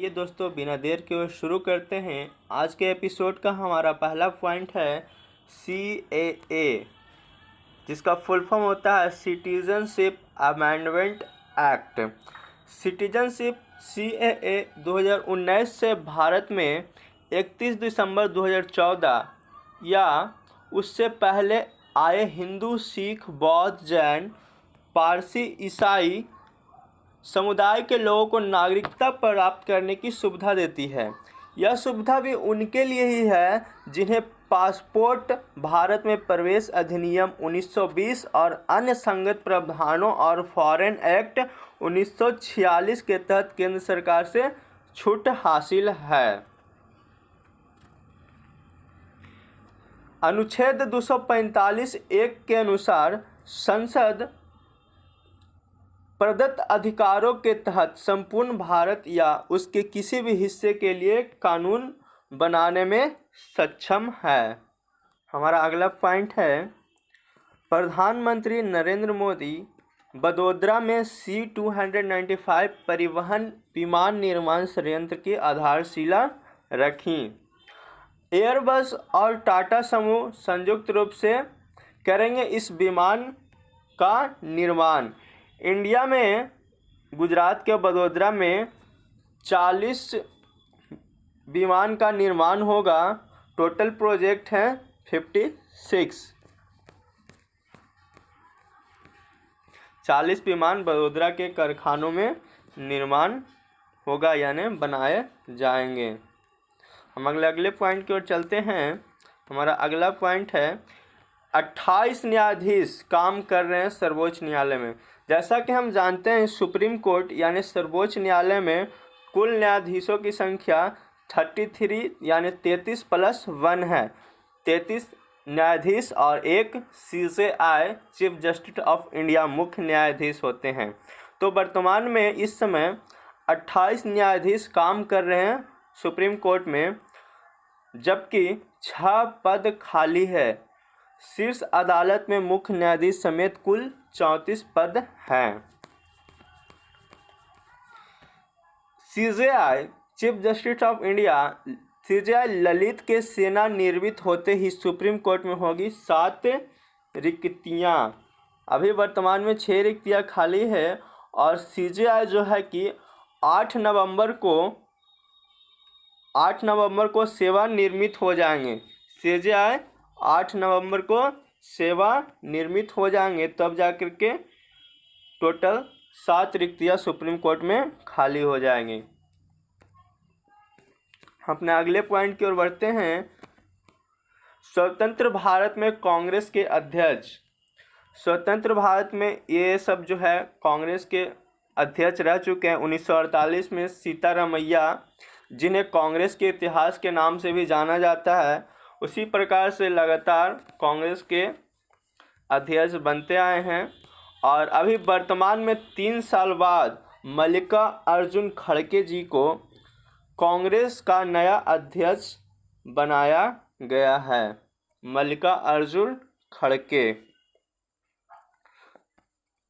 ये दोस्तों बिना देर के शुरू करते हैं। आज के एपिसोड का हमारा पहला पॉइंट है CAA, जिसका फुल फॉर्म होता है citizenship amendment act. Citizenship CAA 2019 से भारत में 31 दिसंबर 2014 या उससे पहले आए हिंदू, सिख, बौद्ध, जैन, पारसी, ईसाई समुदाय के लोगों को नागरिकता प्राप्त करने की सुविधा देती है। यह सुविधा भी उनके लिए ही है जिन्हें पासपोर्ट, भारत में प्रवेश अधिनियम 1920 और अन्य संगत प्रावधानों और फॉरेन एक्ट 1946 के तहत केंद्र सरकार से छूट हासिल है। अनुच्छेद 245(1) के अनुसार संसद प्रदत्त अधिकारों के तहत संपूर्ण भारत या उसके किसी भी हिस्से के लिए कानून बनाने में सक्षम है। हमारा अगला पॉइंट है प्रधानमंत्री नरेंद्र मोदी वडोदरा में C-295 परिवहन विमान निर्माण संयंत्र की आधारशिला रखी। एयरबस और टाटा समूह संयुक्त रूप से करेंगे इस विमान का निर्माण। इंडिया में गुजरात के वडोदरा में 40 विमान का निर्माण होगा। टोटल प्रोजेक्ट है 56। 40 विमान वडोदरा के कारखानों में निर्माण होगा, यानी बनाए जाएंगे। हम अगले पॉइंट की ओर चलते हैं। हमारा अगला पॉइंट है 28 न्यायाधीश काम कर रहे हैं सर्वोच्च न्यायालय में। जैसा कि हम जानते हैं सुप्रीम कोर्ट यानी सर्वोच्च न्यायालय में कुल न्यायाधीशों की संख्या 33 यानी 33+1 है। 33 न्यायाधीश और एक CJI chief justice of India मुख्य न्यायाधीश होते हैं। तो वर्तमान में इस समय 28 न्यायाधीश काम कर रहे हैं सुप्रीम कोर्ट में, जबकि 6 पद खाली है। शीर्ष अदालत में मुख्य न्यायाधीश समेत कुल 34 पद हैं। CJI chief justice of India CJI Lalit के सेना निर्मित होते ही सुप्रीम कोर्ट में होगी 7 रिक्तियां। अभी वर्तमान में 6 रिक्तियां खाली है और CJI जो है कि 8 नवंबर को सेवा निर्मित हो जाएंगे। CJI 8 नवंबर को सेवा निर्मित हो जाएंगे, तब जाकर के टोटल 7 रिक्तियां सुप्रीम कोर्ट में खाली हो जाएंगी। अपने अगले पॉइंट की ओर बढ़ते हैं। स्वतंत्र भारत में कांग्रेस के अध्यक्ष। स्वतंत्र भारत में ये सब जो है कांग्रेस के अध्यक्ष रह चुके हैं। 1948 में सीतारामैया, जिन्हें कांग्रेस के इतिहास के नाम से भी जाना जाता है, उसी प्रकार से लगातार कांग्रेस के अध्यक्ष बनते आए हैं। और अभी वर्तमान में 3 साल बाद मल्लिकार्जुन खड़गे जी को कांग्रेस का नया अध्यक्ष बनाया गया है। मल्लिकार्जुन खड़गे।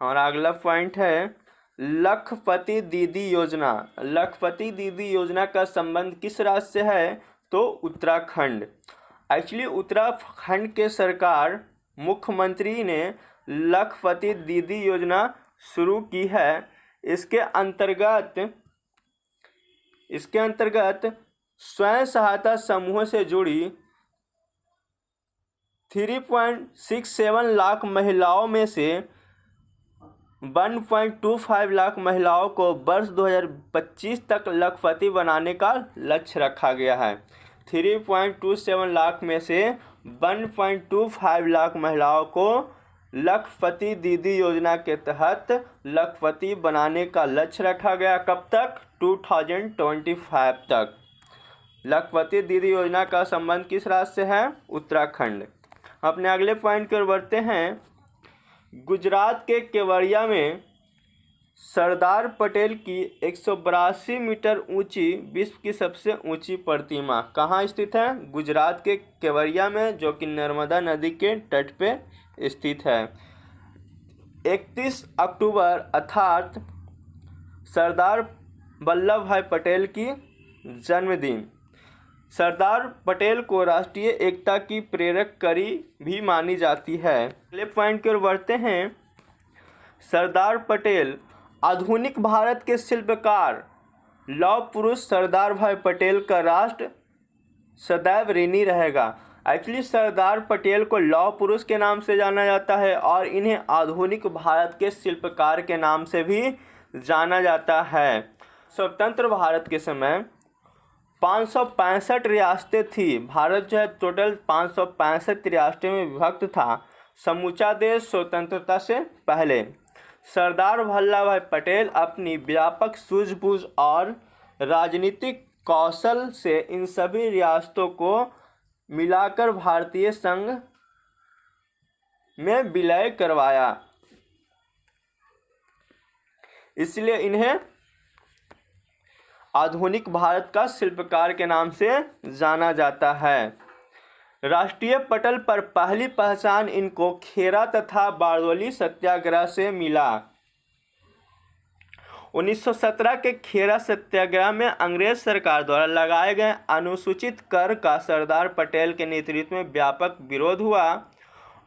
हमारा अगला पॉइंट है लखपति दीदी योजना। लखपति दीदी योजना का संबंध किस राज्य से है? तो उत्तराखंड। एक्चुअली उत्तराखंड के सरकार मुख्यमंत्री ने लखपति दीदी योजना शुरू की है। इसके अंतर्गत स्वयं सहायता समूह से जुड़ी 3.67 लाख महिलाओं में से 1.25 लाख महिलाओं को वर्ष 2025 तक लखपति बनाने का लक्ष्य रखा गया है। 3.27 लाख में से 1.25 लाख महिलाओं को लखपति दीदी योजना के तहत लखपति बनाने का लक्ष्य रखा गया। कब तक? 2025 तक। लखपति दीदी योजना का संबंध किस राज्य से है? उत्तराखंड। अपने अगले पॉइंट की ओर बढ़ते हैं। गुजरात के केवड़िया में सरदार पटेल की 182 मीटर ऊंची विश्व की सबसे ऊंची प्रतिमा कहाँ स्थित है? गुजरात के केवड़िया में, जो कि नर्मदा नदी के तट पे स्थित है। 31 अक्टूबर अर्थात सरदार वल्लभ भाई पटेल की जन्मदिन। सरदार पटेल को राष्ट्रीय एकता की प्रेरक कड़ी भी मानी जाती है। अगले पॉइंट की ओर बढ़ते हैं। सरदार पटेल आधुनिक भारत के शिल्पकार लौह पुरुष सरदार भाई पटेल का राष्ट्र सदैव ऋणी रहेगा। एक्चुअली सरदार पटेल को लौह पुरुष के नाम से जाना जाता है और इन्हें आधुनिक भारत के शिल्पकार के नाम से भी जाना जाता है। स्वतंत्र भारत के समय 565 रियासतें थी। भारत जो है टोटल 565 रियासतों में विभक्त था, समूचा देश स्वतंत्रता से पहले। सरदार वल्लभ भाई पटेल अपनी व्यापक सूझबूझ और राजनीतिक कौशल से इन सभी रियासतों को मिलाकर भारतीय संघ में विलय करवाया, इसलिए इन्हें आधुनिक भारत का शिल्पकार के नाम से जाना जाता है। राष्ट्रीय पटल पर पहली पहचान इनको खेरा तथा बारदौली सत्याग्रह से मिला। 1917 के खेरा सत्याग्रह में अंग्रेज सरकार द्वारा लगाए गए अनुसूचित कर का सरदार पटेल के नेतृत्व में व्यापक विरोध हुआ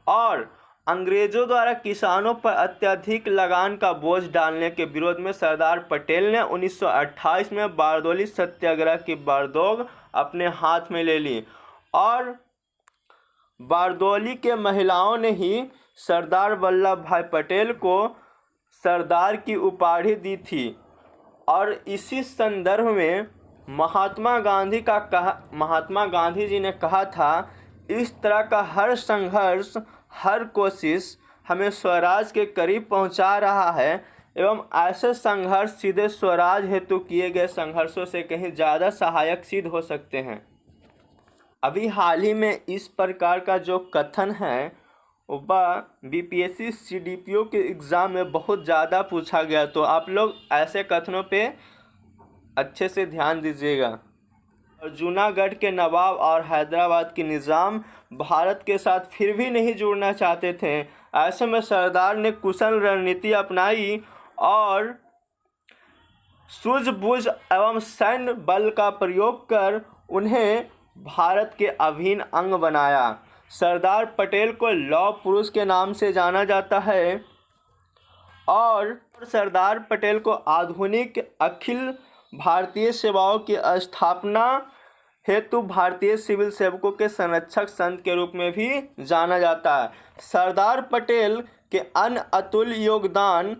और अंग्रेजों द्वारा किसानों पर अत्यधिक लगान का बोझ डालने के विरोध में सरदार पटेल ने 1928 में बारदौली सत्याग्रह की बागडोर अपने हाथ में ले ली और बारदौली के महिलाओं ने ही सरदार वल्लभ भाई पटेल को सरदार की उपाधि दी थी। और इसी संदर्भ में महात्मा गांधी जी ने कहा था, इस तरह का हर संघर्ष, हर कोशिश हमें स्वराज के करीब पहुंचा रहा है एवं ऐसे संघर्ष सीधे स्वराज हेतु किए गए संघर्षों से कहीं ज़्यादा सहायक सिद्ध हो सकते हैं। अभी हाल ही में इस प्रकार का जो कथन है वह बीपीएससी सीडीपीओ के एग्ज़ाम में बहुत ज़्यादा पूछा गया, तो आप लोग ऐसे कथनों पे अच्छे से ध्यान दीजिएगा। और जूनागढ़ के नवाब और हैदराबाद के निज़ाम भारत के साथ फिर भी नहीं जुड़ना चाहते थे। ऐसे में सरदार ने कुशल रणनीति अपनाई और सूझबूझ एवं सैन्य बल का प्रयोग कर उन्हें भारत के अभिन्न अंग बनाया। सरदार पटेल को लौह पुरुष के नाम से जाना जाता है और सरदार पटेल को आधुनिक अखिल भारतीय सेवाओं की स्थापना हेतु भारतीय सिविल सेवकों के संरक्षक संत के रूप में भी जाना जाता है। सरदार पटेल के अन्य अतुल्य योगदान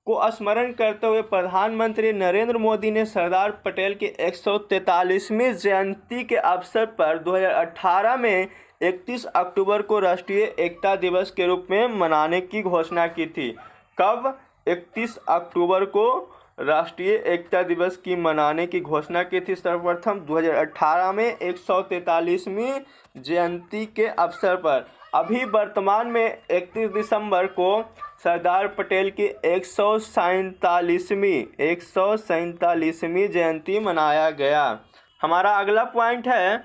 को स्मरण करते हुए प्रधानमंत्री नरेंद्र मोदी ने सरदार पटेल की 143वीं जयंती के अवसर पर 2018 में 31 अक्टूबर को राष्ट्रीय एकता दिवस के रूप में मनाने की घोषणा की थी। कब? 31 अक्टूबर को राष्ट्रीय एकता दिवस की मनाने की घोषणा की थी सर्वप्रथम 2018 में 143वीं जयंती के अवसर पर। अभी वर्तमान में 31 दिसंबर को सरदार पटेल की 147वीं जयंती मनाया गया। हमारा अगला पॉइंट है,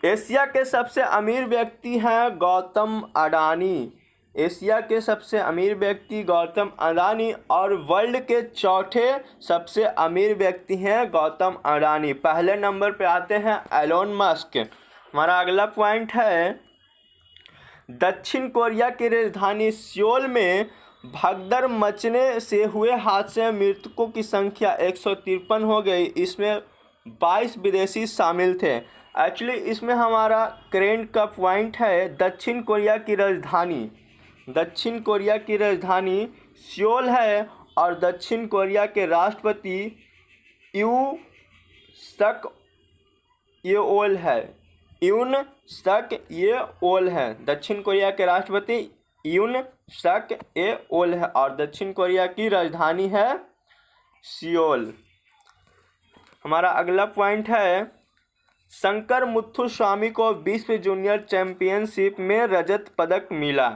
एशिया के सबसे अमीर व्यक्ति हैं गौतम अडानी। एशिया के सबसे अमीर व्यक्ति गौतम अडानी और वर्ल्ड के चौथे सबसे अमीर व्यक्ति हैं गौतम अडानी। पहले नंबर पे आते हैं एलोन मस्क। हमारा अगला पॉइंट है, दक्षिण कोरिया की राजधानी सियोल में भगदड़ मचने से हुए हादसे में मृतकों की संख्या 153 हो गई। इसमें 22 विदेशी शामिल थे। एक्चुअली इसमें हमारा करेंट का पॉइंट है, दक्षिण कोरिया की राजधानी सियोल है और दक्षिण कोरिया के राष्ट्रपति यून सक येओल है। दक्षिण कोरिया के राष्ट्रपति यून सक येओल है और दक्षिण कोरिया की राजधानी है सियोल। हमारा अगला पॉइंट है, शंकर मुथुस्वामी को विश्व जूनियर चैंपियनशिप में रजत पदक मिला।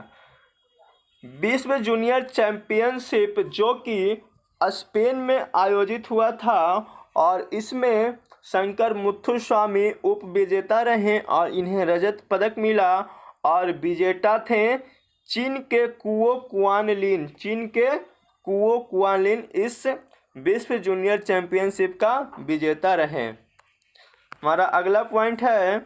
विश्व जूनियर चैंपियनशिप जो कि स्पेन में आयोजित हुआ था और इसमें शंकर मुथुस्वामी उप विजेता रहे और इन्हें रजत पदक मिला और विजेता थे चीन के कुओ कुआनलिन। इस विश्व जूनियर चैंपियनशिप का विजेता रहे। हमारा अगला पॉइंट है,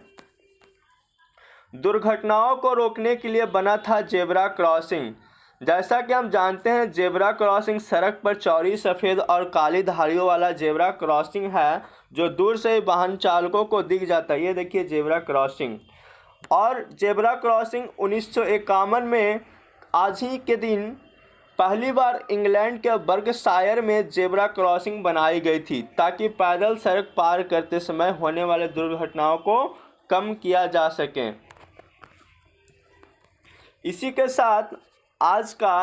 दुर्घटनाओं को रोकने के लिए बना था जेब्रा क्रॉसिंग। जैसा कि हम जानते हैं, जेब्रा क्रॉसिंग सड़क पर चौड़ी सफ़ेद और काली धारियों वाला जेब्रा क्रॉसिंग है जो दूर से वाहन चालकों को दिख जाता है। ये देखिए जेब्रा क्रॉसिंग। और जेब्रा क्रॉसिंग 1951 में आज ही के दिन पहली बार इंग्लैंड के बर्कशायर में जेब्रा क्रॉसिंग बनाई गई थी ताकि पैदल सड़क पार करते समय होने वाले दुर्घटनाओं को कम किया जा सके। इसी के साथ आज का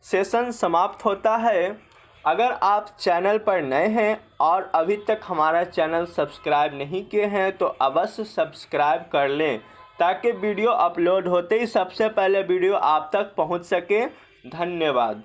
सेशन समाप्त होता है। अगर आप चैनल पर नए हैं और अभी तक हमारा चैनल सब्सक्राइब नहीं किए हैं तो अवश्य सब्सक्राइब कर लें ताकि वीडियो अपलोड होते ही सबसे पहले वीडियो आप तक पहुंच सके। धन्यवाद।